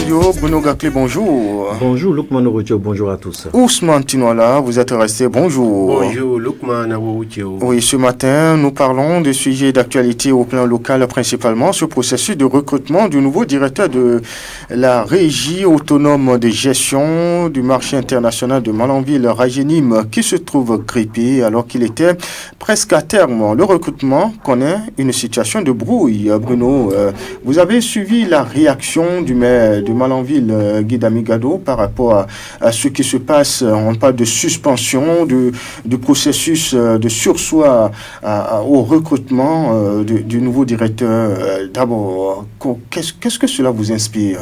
studio, Bruno Gakli, bonjour. Bonjour Lukman Oroutio, bonjour à tous. Ousmane Tinoala, vous êtes resté, bonjour. Bonjour Lukman Oroutio. Oui, ce matin, nous parlons de sujets d'actualité au plan local, principalement ce processus de recrutement du nouveau directeur de la régie autonome de gestion du marché international de Malanville, Rajenim, qui se trouve grippé alors qu'il était presque à terme. Le recrutement connaît une situation de brouille. Bruno, vous avez suivi la réaction du maire de Malanville, Guy Damigado, par rapport à ce qui se passe. On parle de suspension du processus de sursoir au recrutement du nouveau directeur. D'abord, qu'est-ce que cela vous inspire?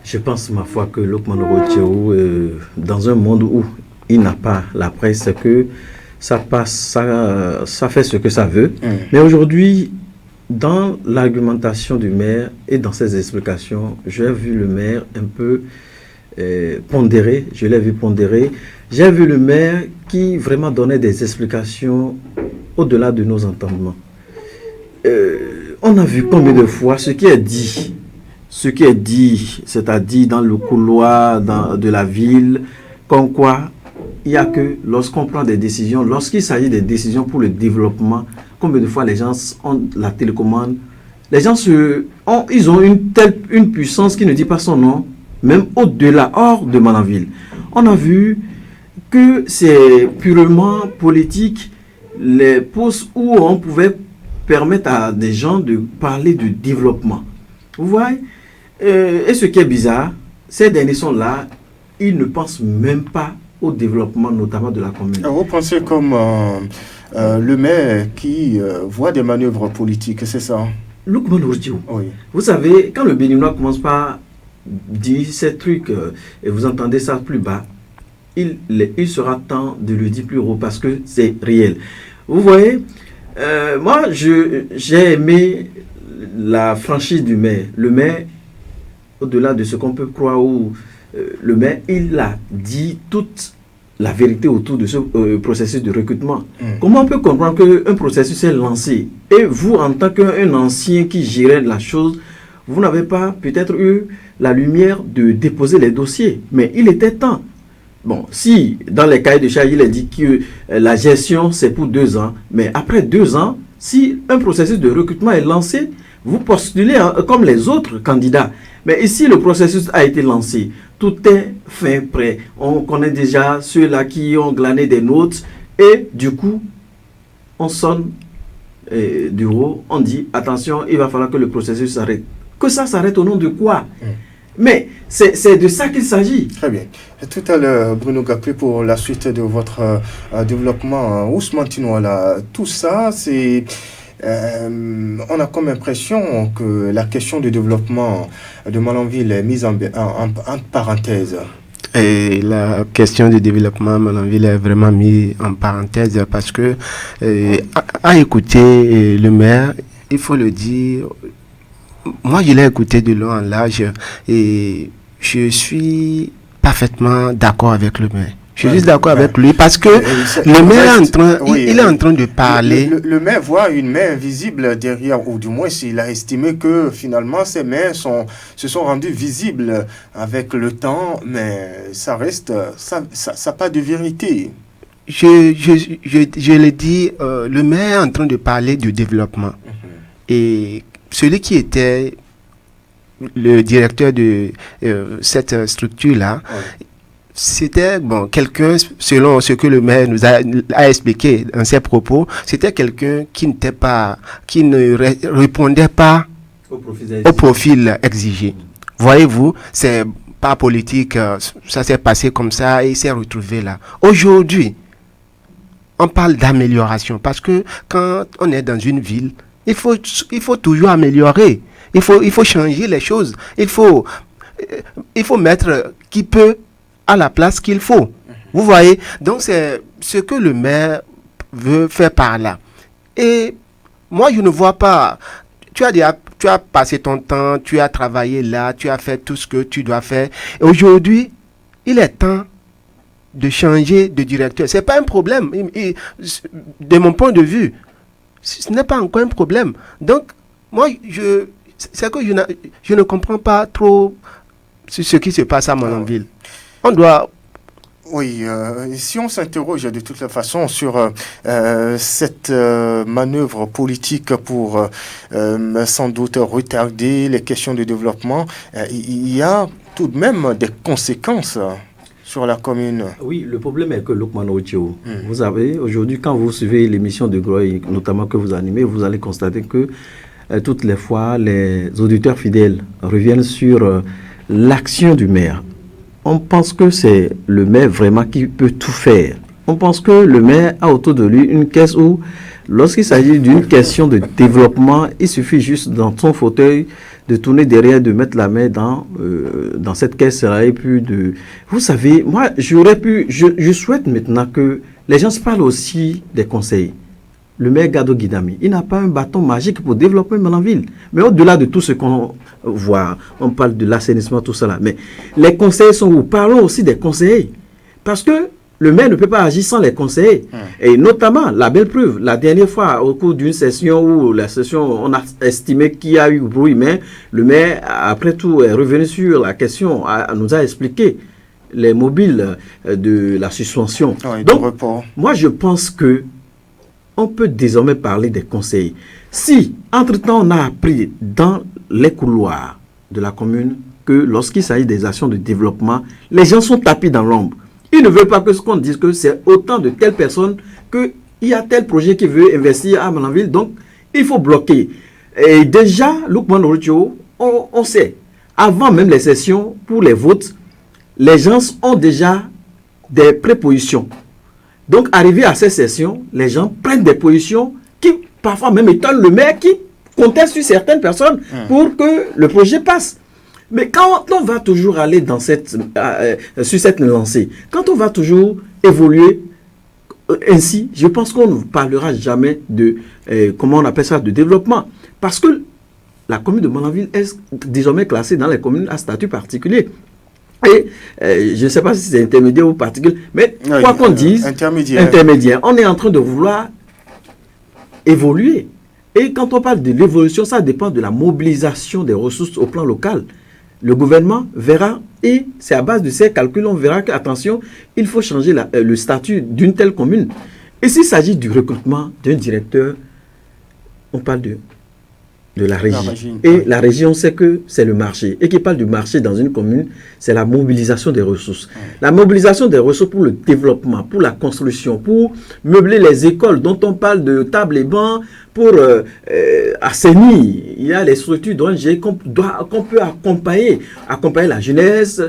Je pense, ma foi, que Lukman Oroutio, dans un monde où il n'a pas la presse, que ça passe, ça fait ce que ça veut. Mais aujourd'hui, dans l'argumentation du maire et dans ses explications, j'ai vu le maire un peu pondéré, je l'ai vu pondérer. J'ai vu le maire qui vraiment donnait des explications au-delà de nos entendements. On a vu combien de fois ce qui est dit, c'est-à-dire dans le couloir de la ville, comme quoi il n'y a que lorsqu'on prend des décisions, lorsqu'il s'agit des décisions pour le développement, combien de fois les gens ont la télécommande, les gens ils ont une puissance qui ne dit pas son nom, même au-delà, hors de Malanville. On a vu que c'est purement politique, les postes où on pouvait permettre à des gens de parler du développement. Vous voyez? Et ce qui est bizarre, ces derniers sont là, ils ne pensent même pas au développement, notamment de la commune. Vous pensez comme le maire qui voit des manœuvres politiques, c'est ça? Lukman Oroutio, oui. Vous savez, quand le Béninois commence par dire ces trucs et vous entendez ça plus bas, il sera temps de le dire plus haut parce que c'est réel. Vous voyez, moi j'ai aimé la franchise du maire. Le maire, au-delà de ce qu'on peut croire, le maire, il a dit toute la vérité autour de ce processus de recrutement. Comment on peut comprendre qu'un processus est lancé et vous, en tant qu'un ancien qui gérait la chose, vous n'avez pas peut-être eu la lumière de déposer les dossiers, mais il était temps. Bon, si dans les cahiers de charges, il est dit que la gestion c'est pour 2 ans, mais après 2 ans, si un processus de recrutement est lancé, vous postulez comme les autres candidats. Mais ici, le processus a été lancé. Tout est fin, prêt. On connaît déjà ceux-là qui ont glané des notes. Et du coup, on sonne du haut. On dit, attention, il va falloir que le processus s'arrête. Que ça s'arrête au nom de quoi? Mais c'est de ça qu'il s'agit. Très bien. Et tout à l'heure, Bruno Gakli, pour la suite de votre développement, Ousmane Tinoala, tout ça, c'est... on a comme impression que la question du développement de Malanville est mise en parenthèse. Et la question du développement Malanville est vraiment mise en parenthèse parce que à écouter le maire, il faut le dire, moi je l'ai écouté de long en large et je suis parfaitement d'accord avec le maire. Je suis juste d'accord avec lui parce que le maire il est en train de parler. Le maire voit une main invisible derrière, ou du moins s'il a estimé que finalement ces mains se sont rendues visibles avec le temps, mais ça reste, ça n'a pas de vérité. Je l'ai dit, le maire est en train de parler du développement. Et celui qui était le directeur de cette structure-là, c'était quelqu'un, selon ce que le maire nous a expliqué dans ses propos, c'était quelqu'un qui ne répondait pas au profil exigé. Voyez-vous, c'est pas politique, ça s'est passé comme ça et il s'est retrouvé là. Aujourd'hui, on parle d'amélioration parce que quand on est dans une ville, il faut toujours améliorer. Il faut changer les choses. Il faut mettre qui peut à la place qu'il faut. Vous voyez? Donc, c'est ce que le maire veut faire par là. Et moi, je ne vois pas... Tu as passé ton temps, tu as travaillé là, tu as fait tout ce que tu dois faire. Et aujourd'hui, il est temps de changer de directeur. Ce n'est pas un problème. De mon point de vue, ce n'est pas encore un problème. Donc, moi, c'est que je ne comprends pas trop sur ce qui se passe à Malanville. On doit... Oui, si on s'interroge de toute la façon sur cette manœuvre politique pour sans doute retarder les questions de développement, il y a tout de même des conséquences sur la commune. Oui, le problème est que Lukman Ocho, vous savez, aujourd'hui, quand vous suivez l'émission de Groy, notamment que vous animez, vous allez constater que toutes les fois, les auditeurs fidèles reviennent sur l'action du maire. On pense que c'est le maire vraiment qui peut tout faire. On pense que le maire a autour de lui une caisse où, lorsqu'il s'agit d'une question de développement, il suffit juste dans son fauteuil de tourner derrière, de mettre la main dans cette caisse-là et puis de... Vous savez, moi, je souhaite maintenant que les gens se parlent aussi des conseils. Le maire Gado Guidami, il n'a pas un bâton magique pour développer Malanville. Mais au-delà de tout ce qu'on voit, on parle de l'assainissement, tout cela. Mais les conseillers sont où? Parlons aussi des conseillers. Parce que le maire ne peut pas agir sans les conseillers. Et notamment, la belle preuve, la dernière fois, au cours d'une session où la session, on a estimé qu'il y a eu bruit, mais le maire, après tout, est revenu sur la question, nous a expliqué les mobiles de la suspension. Oui, donc, moi, je pense que on peut désormais parler des conseillers. Si, entre-temps, on a appris dans les couloirs de la commune que lorsqu'il s'agit des actions de développement, les gens sont tapis dans l'ombre. Ils ne veulent pas que ce qu'on dise que c'est autant de telles personnes qu'il y a tel projet qui veut investir à Malanville, donc il faut bloquer. Et déjà, Lukman Ocho, on sait, avant même les sessions pour les votes, les gens ont déjà des prépositions. Donc, arrivé à ces sessions, les gens prennent des positions qui, parfois même, étonnent le maire qui conteste sur certaines personnes pour que le projet passe. Mais quand on va toujours aller dans sur cette lancée, quand on va toujours évoluer ainsi, je pense qu'on ne parlera jamais de, comment on appelle ça, de développement. Parce que la commune de Malanville est désormais classée dans les communes à statut particulier. Et je ne sais pas si c'est intermédiaire ou particulier, mais quoi qu'on dise, intermédiaire, on est en train de vouloir évoluer. Et quand on parle de l'évolution, ça dépend de la mobilisation des ressources au plan local. Le gouvernement verra, et c'est à base de ces calculs, on verra que, attention, il faut changer le statut d'une telle commune. Et s'il s'agit du recrutement d'un directeur, on parle de la régie. Et la régie, on sait que c'est le marché. Et qui parle du marché dans une commune, c'est la mobilisation des ressources. La mobilisation des ressources pour le développement, pour la construction, pour meubler les écoles dont on parle de tables et bancs, pour assainir. Il y a les structures d'ONG qu'on peut accompagner la jeunesse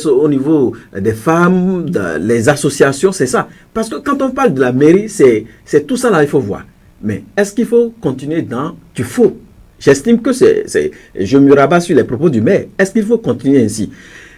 au niveau des femmes, les associations, c'est ça. Parce que quand on parle de la mairie, c'est tout ça là, il faut voir. Mais est-ce qu'il faut continuer dans du faux? J'estime que je me rabats sur les propos du maire. Est-ce qu'il faut continuer ainsi?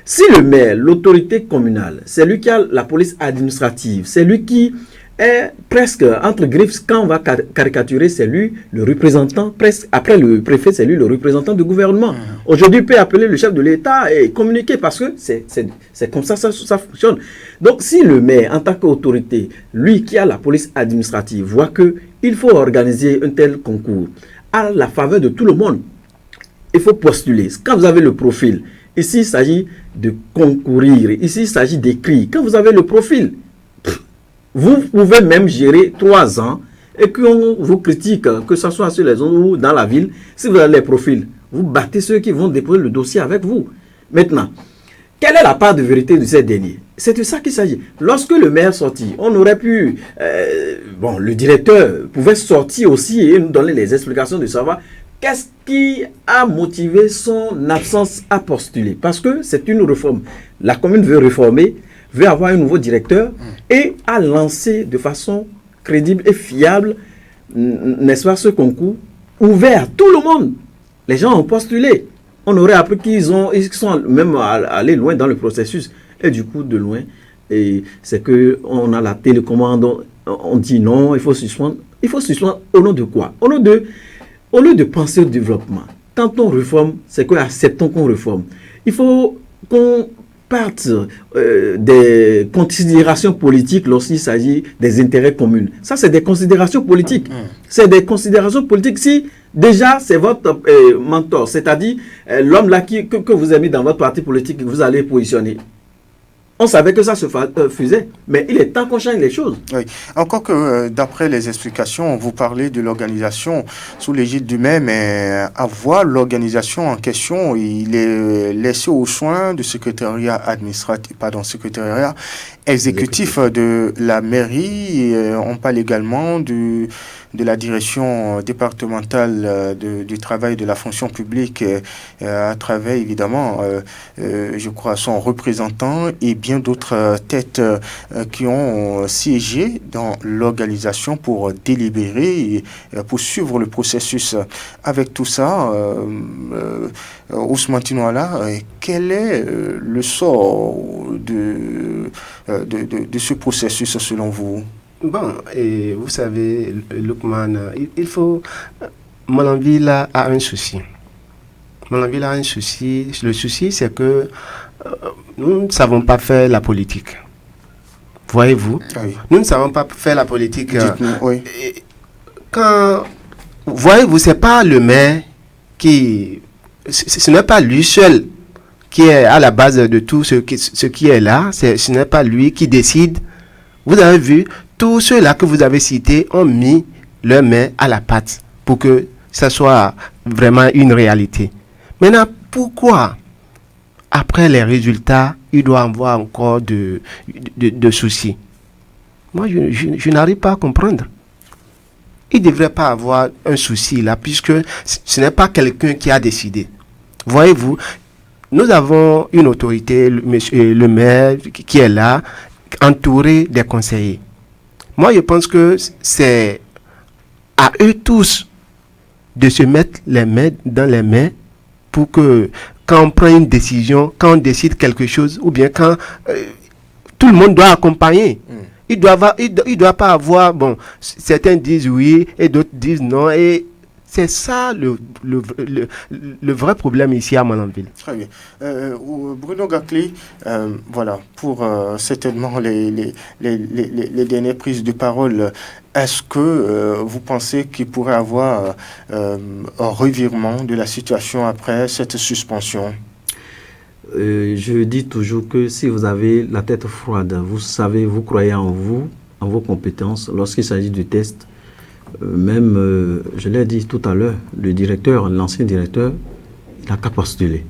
Si le maire, l'autorité communale, c'est lui qui a la police administrative, c'est lui qui est presque, entre griffes, quand on va caricaturer, c'est lui le représentant, presque, après le préfet, c'est lui le représentant du gouvernement. Aujourd'hui, il peut appeler le chef de l'État et communiquer parce que c'est comme ça fonctionne. Donc, si le maire, en tant qu'autorité, lui qui a la police administrative, voit qu'il faut organiser un tel concours à la faveur de tout le monde, il faut postuler. Quand vous avez le profil, ici il s'agit de concourir, ici il s'agit d'écrire. Quand vous avez le profil, vous pouvez même gérer 3 ans et qu'on vous critique, que ce soit sur les zones ou dans la ville. Si vous avez les profils, vous battez ceux qui vont déposer le dossier avec vous. Maintenant, quelle est la part de vérité de ces derniers? C'est de ça qu'il s'agit. Lorsque le maire sortit, on aurait pu... le directeur pouvait sortir aussi et nous donner les explications de savoir qu'est-ce qui a motivé son absence à postuler. Parce que c'est une réforme. La commune veut réformer, veut avoir un nouveau directeur et a lancé de façon crédible et fiable, n'est-ce pas, ce concours ouvert à tout le monde. Les gens ont postulé. On aurait appris qu'ils sont même allés loin dans le processus. Et du coup, de loin, c'est qu'on a la télécommande, on dit non, il faut suspendre. Il faut suspendre au nom de quoi? Au lieu de penser au développement. Quand on réforme, c'est que acceptons qu'on réforme. Il faut qu'on partent des considérations politiques lorsqu'il s'agit des intérêts communs. Ça, c'est des considérations politiques. C'est des considérations politiques. Si déjà, c'est votre mentor, c'est-à-dire l'homme là que vous avez mis dans votre parti politique que vous allez positionner. On savait que ça se faisait, mais il est temps qu'on change les choses. Oui. Encore que, d'après les explications, vous parlez de l'organisation sous l'égide du maire, mais à voir l'organisation en question, il est laissé aux soins du secrétariat administratif, secrétariat exécutif de la mairie. On parle également de la direction départementale du travail de la fonction publique à travers, évidemment, je crois, son représentant et bien d'autres têtes qui ont siégé dans l'organisation pour délibérer et pour suivre le processus. Avec tout ça, Ousmane Tinouala, quel est le sort de ce processus selon vous? Bon, et vous savez, Lukman, il faut... Malanville a un souci. Malanville a un souci. Le souci, c'est que nous ne savons pas faire la politique. Voyez-vous? Oui. Nous ne savons pas faire la politique. Oui. Quand... Voyez-vous, ce n'est pas le maire qui... Ce n'est pas lui seul qui est à la base de tout ce qui est là. Ce n'est pas lui qui décide. Vous avez vu, tous ceux-là que vous avez cités ont mis leur main à la pâte pour que ça soit vraiment une réalité. Maintenant, pourquoi, après les résultats, il doit avoir encore de soucis? Moi, je n'arrive pas à comprendre. Il ne devrait pas avoir un souci là, puisque ce n'est pas quelqu'un qui a décidé. Voyez-vous, nous avons une autorité, le maire qui est là, entouré des conseillers. Moi, je pense que c'est à eux tous de se mettre les mains dans les mains pour que quand on prend une décision, quand on décide quelque chose, ou bien quand tout le monde doit accompagner. Il doit pas avoir, bon, certains disent oui et d'autres disent non, et c'est ça le vrai problème ici à Malanville. Très bien. Bruno Gakli, voilà, pour certainement les dernières prises de parole, est-ce que vous pensez qu'il pourrait y avoir un revirement de la situation après cette suspension? Je dis toujours que si vous avez la tête froide, vous savez, vous croyez en vous, en vos compétences, lorsqu'il s'agit du test, je l'ai dit tout à l'heure, l'ancien directeur, il n'a qu'à postuler.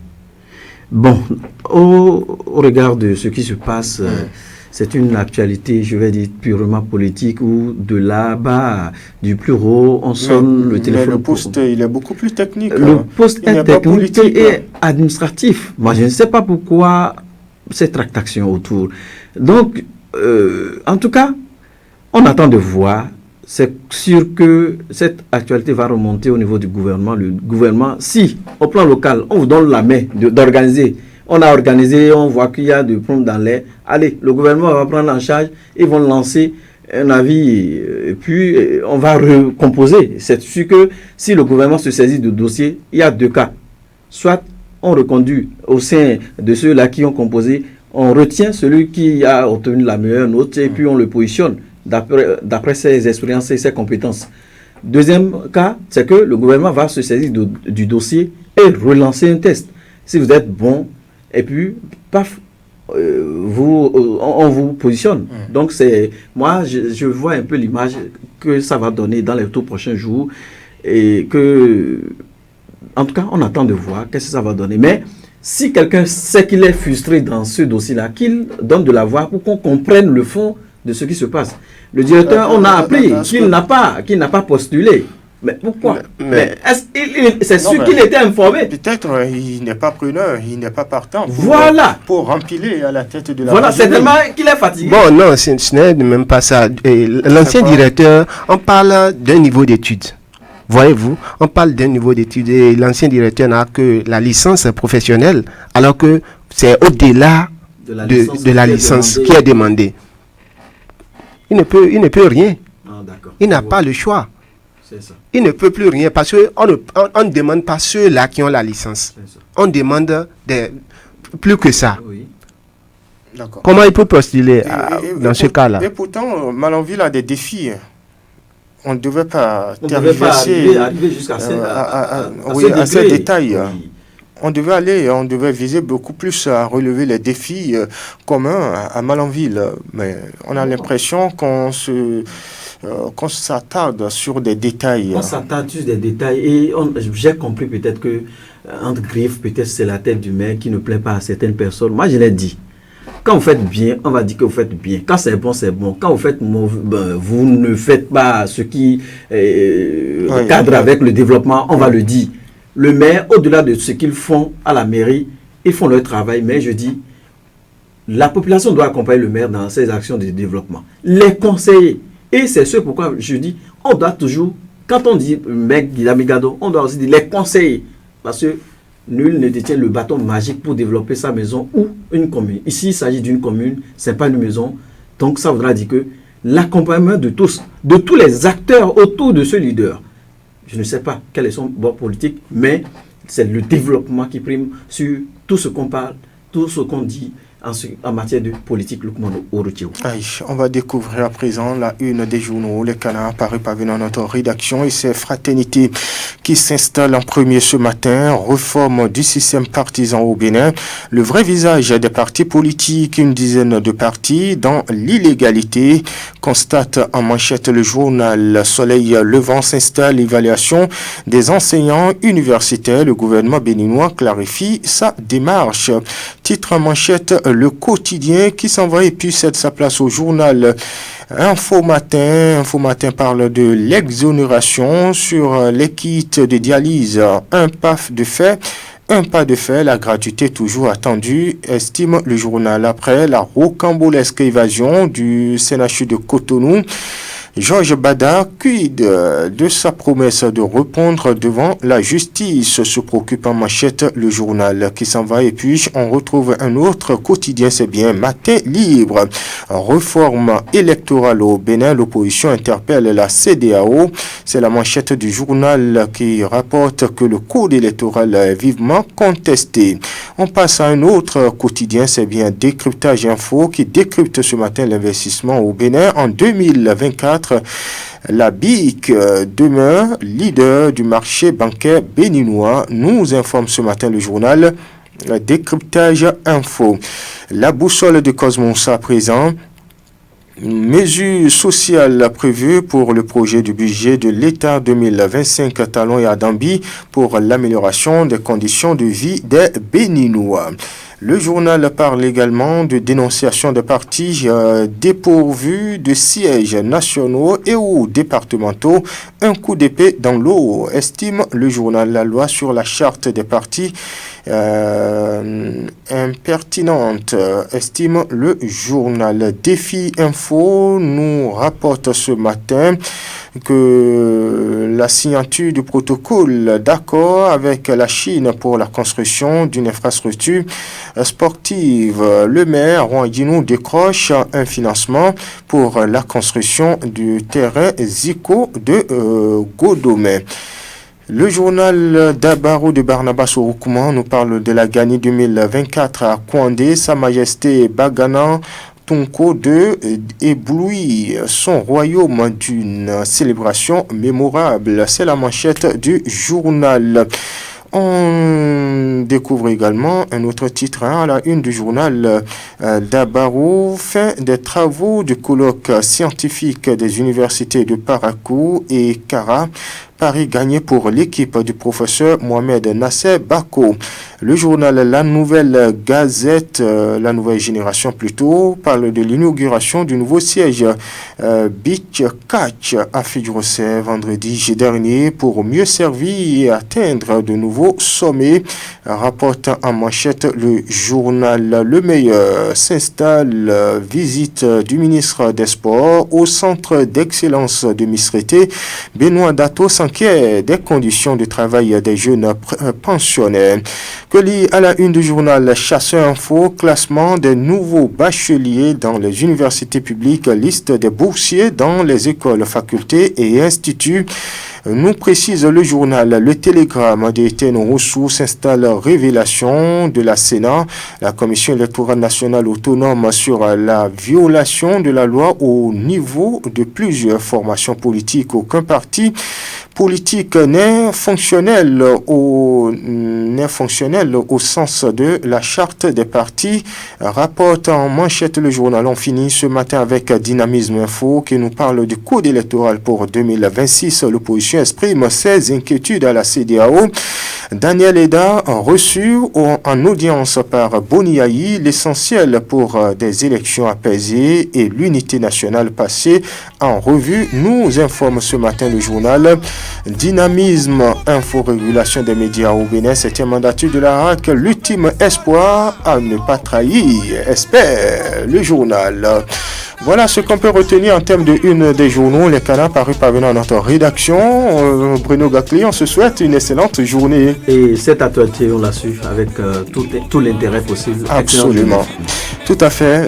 Bon, au regard de ce qui se passe, c'est une actualité, je vais dire, purement politique, où de là-bas, du plus haut, on sonne le téléphone. Mais le poste, il est beaucoup plus technique. Le poste est technique et administratif. Moi, je ne sais pas pourquoi cette tractation autour. Donc, en tout cas, on attend de voir. C'est sûr que cette actualité va remonter au niveau du gouvernement. Le gouvernement, si, au plan local, on vous donne la main d'organiser, on a organisé, on voit qu'il y a des problèmes dans l'air, allez, le gouvernement va prendre en charge, ils vont lancer un avis, et puis on va recomposer. C'est sûr que si le gouvernement se saisit du dossier, il y a deux cas. Soit on reconduit au sein de ceux-là qui ont composé, on retient celui qui a obtenu la meilleure note, et puis on le positionne d'après ses expériences et ses compétences. Deuxième cas, c'est que le gouvernement va se saisir du dossier et relancer un test. Si vous êtes bon, et puis, paf, on vous positionne. Donc, moi, je vois un peu l'image que ça va donner dans les tout prochains jours. Et que, en tout cas, on attend de voir qu'est-ce que ça va donner. Mais si quelqu'un sait qu'il est frustré dans ce dossier-là, qu'il donne de la voix pour qu'on comprenne le fond de ce qui se passe. Le directeur, on a appris qu'il n'a pas postulé. Mais pourquoi? C'est sûr qu'il était informé. Peut-être il n'est pas preneur, il n'est pas partant pour rempiler à la tête de la... Voilà, c'est tellement qu'il est fatigué. Bon, non, ce n'est même pas ça. L'ancien directeur, on parle d'un niveau d'études. Voyez-vous, on parle d'un niveau d'études et l'ancien directeur n'a que la licence professionnelle, alors que c'est au-delà de la licence qui est demandée. Il ne peut rien. Il n'a pas le choix. Ça. Il ne peut plus rien parce qu'on ne demande pas ceux-là qui ont la licence. On demande plus que ça. Oui. D'accord. Comment il peut postuler dans ce cas-là? Et pourtant, Malanville a des défis. On ne devait pas arriver jusqu'à ces détails. Oui. On devait viser beaucoup plus à relever les défis communs à Malanville. Mais on a l'impression qu'on s'attarde sur des détails. On s'attarde sur des détails et j'ai compris peut-être que, entre griffes, peut-être c'est la tête du maire qui ne plaît pas à certaines personnes. Moi, je l'ai dit. Quand vous faites bien, on va dire que vous faites bien. Quand c'est bon, c'est bon. Quand vous faites mauvais, vous ne faites pas ce qui cadre avec le développement, on va le dire. Le maire, au-delà de ce qu'ils font à la mairie, ils font leur travail, mais je dis, la population doit accompagner le maire dans ses actions de développement. Les conseiller. Et c'est ce pourquoi je dis, on doit toujours, quand on dit mec Guillaume Gado, on doit aussi dire les conseiller. Parce que nul ne détient le bâton magique pour développer sa maison ou une commune. Ici, il s'agit d'une commune, ce n'est pas une maison. Donc, ça voudra dire que l'accompagnement de tous les acteurs autour de ce leader, je ne sais pas quel est son bord politique, mais c'est le développement qui prime sur tout ce qu'on parle, tout ce qu'on dit en matière de politique. On va découvrir à présent la une des journaux, les canards paru parvenant à notre rédaction, et c'est Fraternité qui s'installe en premier ce matin. Réforme du système partisan au Bénin. Le vrai visage des partis politiques, une dizaine de partis dans l'illégalité, constate en manchette le journal. Soleil levant s'installe l'évaluation des enseignants universitaires. Le gouvernement béninois clarifie sa démarche. Titre en manchette, le quotidien qui s'envoie et puis cède sa place au journal Info Matin parle de l'exonération sur les kits de dialyse. Un pas de fait, la gratuité toujours attendue, estime le journal. Après la rocambolesque évasion du CNHU de Cotonou, Georges Bada, quid de sa promesse de répondre devant la justice, se préoccupe en manchette le journal qui s'en va. Et puis on retrouve un autre quotidien, c'est bien Matin Libre. Réforme électorale au Bénin, l'opposition interpelle la CEDEAO. C'est la manchette du journal qui rapporte que le code électoral est vivement contesté. On passe à un autre quotidien, c'est bien Décryptage Info qui décrypte ce matin l'investissement au Bénin en 2024. La BIC demeure leader du marché bancaire béninois, nous informe ce matin le journal Décryptage Info. La boussole de Cosmos à présent. Mesures sociales prévues pour le projet du budget de l'État 2025 Talon et Adambi pour l'amélioration des conditions de vie des Béninois. Le journal parle également de dénonciation de partis dépourvus de sièges nationaux et ou départementaux. Un coup d'épée dans l'eau, estime le journal. La loi sur la charte des partis impertinente, estime le journal. Défi Info nous rapporte ce matin que la signature du protocole d'accord avec la Chine pour la construction d'une infrastructure sportive. Le maire Rwandino décroche un financement pour la construction du terrain Zico de Godomé. Le journal d'Abaro de Barnabas Ouroukouman nous parle de la Gani 2024 à Kouandé. Sa Majesté Bagana Tonko II éblouit son royaume d'une célébration mémorable. C'est la manchette du journal. On découvre également un autre titre à la une du journal d'Abaro, fin des travaux du colloque scientifique des universités de Parakou et Kara. Paris gagné pour l'équipe du professeur Mohamed Nasser Bako. Le journal La Nouvelle Gazette, la nouvelle génération plutôt, parle de l'inauguration du nouveau siège Beach Catch à Fidjrosset vendredi dernier pour mieux servir et atteindre de nouveaux sommets. Rapporte en manchette le journal Le Meilleur s'installe, visite du ministre des Sports au centre d'excellence de Misrété. Benoît Dato s'inquiète des conditions de travail des jeunes pensionnaires. Que lit à la une du journal Chasseur Info, classement des nouveaux bacheliers dans les universités publiques, liste des boursiers dans les écoles, facultés et instituts. Nous précise le journal. Le télégramme des ressources installe révélation de la Sénat, la Commission électorale nationale autonome sur la violation de la loi au niveau de plusieurs formations politiques. Aucun parti politique n'est fonctionnel au sens de la charte des partis, rapporte en manchette le journal. On finit ce matin avec Dynamisme Info qui nous parle du code électoral pour 2026. L'opposition exprime ses inquiétudes à la CEDEAO. Daniel Eda reçu en audience par Boniaï, l'essentiel pour des élections apaisées et l'unité nationale passée en revue, nous informe ce matin le journal. Dynamisme, info-régulation des médias au Bénin, 7e mandature de la RAC, l'ultime espoir à ne pas trahir, espère le journal. Voilà ce qu'on peut retenir en termes de une des journaux, les canards parus parvenant à notre rédaction. Bruno Gaclé, on se souhaite une excellente journée. Et cette actualité, on l'a su avec tout l'intérêt possible. Absolument. Tout à fait.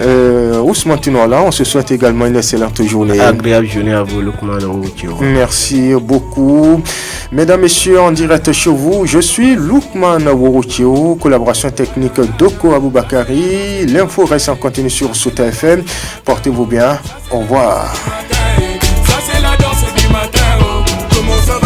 Ousmane Tinola, on se souhaite également une excellente journée. Agréable journée à vous, Lukman Worochio. Merci beaucoup. Mesdames, Messieurs, en direct chez vous, je suis Lukman Worochio, collaboration technique Doko Aboubakari. L'info reste en continu sur Souta FM. Portez-vous bien. Au revoir. Ça, c'est la danse du matin. Comment ça va?